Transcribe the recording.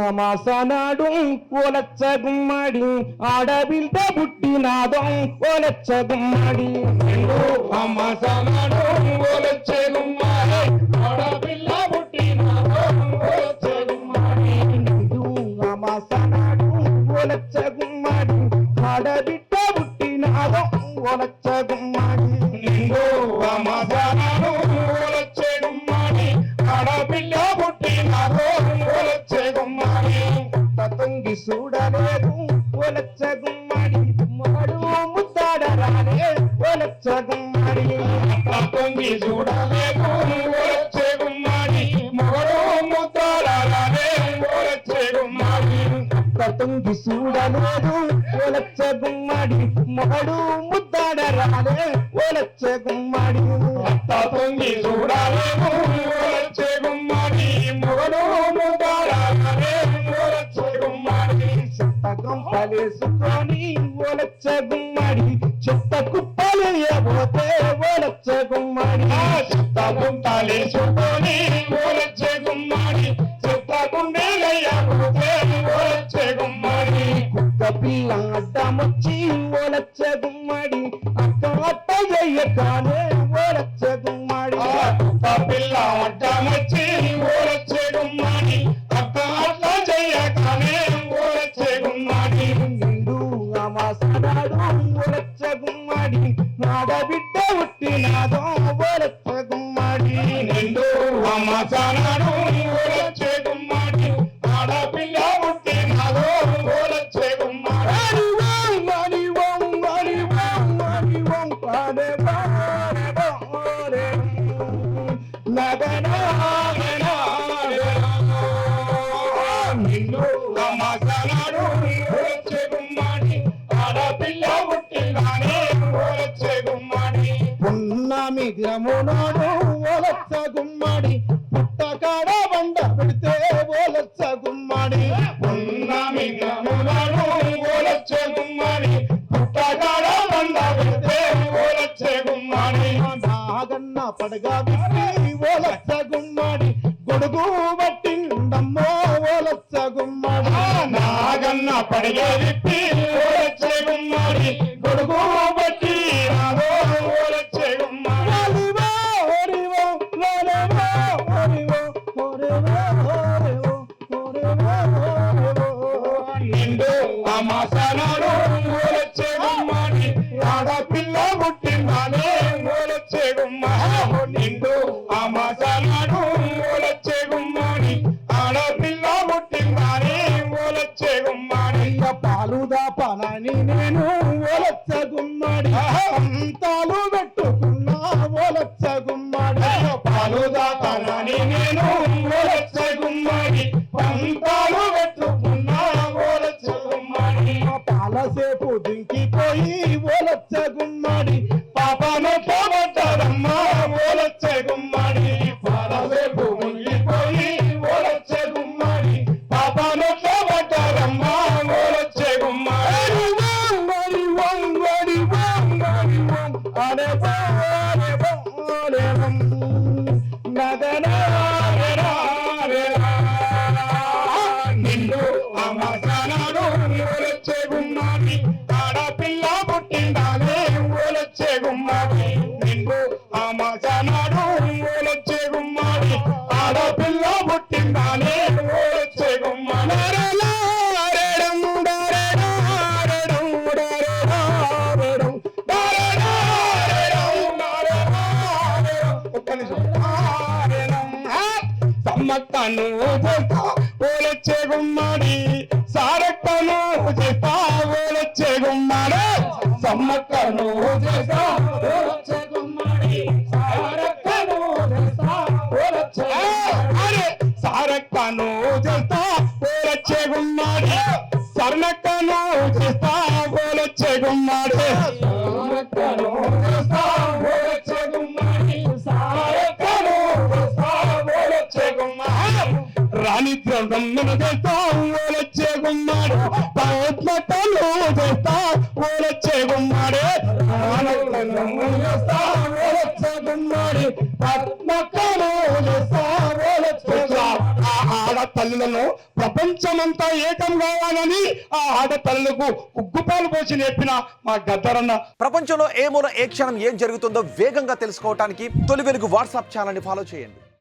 అమాసనాడు ఓలచ్చ గుమ్మడి ఆడబిడ్డ పుట్టినాదం ఓలచ్చ గుమ్మడి అమాసనాడు ఓలచ్చ గుమ్మడి ఆడపిల్ల పుట్టినాదం ఓలచ్చ గుమ్మడి అమాసనాడు ఓలచ్చ గుమ్మడి ఆడబిడ్డ పుట్టినాదం ఓలచ్చ గుమ్మడి అమాసనాడు ఓలచ్చ గుమ్మడి ఆడపిల్ల పుట్టినాదం ఓలచ్చ గుమ్మడి తొంగి చూడలేదు ఓలచ్చ గుమ్మడి మొగడు ముద్దాడరాలే ఓలచ్చ గుమ్మడి తొంగి చూడలేదు ఓలచ్చ గుమ్మడి మొగడు ముద్దాడరాలే ఓలచ్చ గుమ్మడి తొంగి చూడలేదు ఓలచ్చ గుమ్మడి మొగడు ముద్దాడరాలే ఓలచ్చ గుమ్మడి తొంగి చూడలేదు ఓలచ్చ గుమ్మడి మొగడు ముద్దాడరాలే ఓలచ్చ గుమ్మడి గంపలేసుకొని ఓలచ్చ గుమ్మడి చెత్త కుప్పలు పోతే ఓలచ్చ గుమ్మడి చెత్త గుంటలేసుకొని ఓలచ్చ గుమ్మడి చెత్త గుండెలయ్యపోతే ఓలచ్చ గుమ్మడి కుక్క పిల్ల అడ్డమొచ్చి ఓలచ్చ గుమ్మడి అక్క అత్త చెయ్యగానే ఓలచ్చ గుమ్మడి కుక్క పిల్ల అడ్డమొచ్చి ఓలచ్చ గుమ్మడి అక్క అట్లా చెయ్యగానే ఓలచ్చ గుమ్మడి నిండు అమాసనాడు ఓలచ్చ గుమ్మడి ఆడబిడ్డ పుట్టినాదో ఓలచ్చ గుమ్మడి నిండు అమాసనాడు ఓలచ్చ గుమ్మడి ఆడపిల్ల పుట్టినాదో ఓలచ్చ గుమ్మడి నిన్ను అమాసనాడు ఓలచ్చ గుమ్మడి ఆడపిల్ల పుట్టినానే ఓలచ్చ గుమ్మడి పున్నమి దినమునాడు ఓలచ్చ గుమ్మడి పుట్టకాడ బండ పెడితే ఓలచ్చ గుమ్మడి పున్నమి గ్రామునాడు ఓలచ్చ గుమ్మడి పుట్టగాడ బండ పెడితే ఓలచ్చ గుమ్మడి నాగన్న పడగా విప్పి ఓలచ్చ గుమ్మడి గొడుగు పట్టిండమ్మో ఓలచ్చ గుమ్మడి నాగన్న పడిగే విప్పి ఓలచ్చ గుమ్మడి గొడుగు బట్టి రాదో ఓలచ్చ గుమ్మడి నిండు అమాసనాడు ఓలచ్చ గుమ్మడి ఆడపిల్ల పుట్టిందానే ఓలచ్చ గుమ్మడి నిండు అమాసనాడు ఓలచ్చ గుమ్మడి ఆడపిల్ల పుట్టిందానే ఓలచ్చ గుమ్మడి పాలు దాపాలని నేను ఓలచ్చ గుమ్మడి అంతాలు పెట్టుకున్నా ఓలచ్చ గుమ్మడి పాలు దాతానని నేను ఓలచ్చ గుమ్మడి పంతాలు పెట్టుకున్నా ఓలచ్చ గుమ్మడి పాలసేపు దింకిపోయి ఓలచ్చ గుమ్మడి పాపనొట్ల పడ్డదమ్మా ఓలచ్చ గుమ్మడి పాలవేపు మునిగిపోయి ఓలచ్చ గుమ్మడి పాపనొట్ల పడ్డదమ్మా ఓలచ్చ గుమ్మడి నిన్ను అమాసనాడు ఓలచ్చ గుమ్మడి ఆడపిల్ల పుట్టిందానే ఓలచ్చ గుమ్మడి నిన్ను అమాసనాడు ఓలచ్చ గుమ్మడి ఆడపిల్ల పుట్టిందానే ఓలచ్చ గుమ్మడి ఒక్క నిమిషం సమ్మక్కను చేస్తా ఓలచ్చ గుమ్మడి సారక్కను చేస్తా ఓలచ్చ గుమ్మడి సమ్మక్కను చేస్తా ఓలచ్చ గుమ్మడి సారక్కను చేస్తా ఓలచ్చ అరే సారక్కను చేస్తా ఓలచ్చ గుమ్మడి సర్ణక్కను చేస్తా ఓలచ్చ గుమ్మడి సర్ణక్కను చేస్తా ఓలచ్చ గుమ్మడి సారక్కను చేస్తా ఓలచ్చ గుమ్మడి రాణిత్యం చేస్తా ఓలచ్చ గుమ్మడి పద్మకను చేస్తా ఓలచ్చ గుమ్మడి చేస్తా ఓలచ్చ గుమ్మడి పద్మకను చేస్తా ఓలచ్చ ఆడతల్లులను ప్రపంచమంతా ఏకం కావాలని ఆ ఆడతల్లులకు ఉగ్గుపాలు పోసి నేర్పిన మా గద్దరన్న. ప్రపంచంలో ఏ మూల ఏ క్షణం ఏం జరుగుతుందో వేగంగా తెలుసుకోవడానికి తొలి వెలుగు వాట్సాప్ ఛానల్ని ఫాలో చేయండి.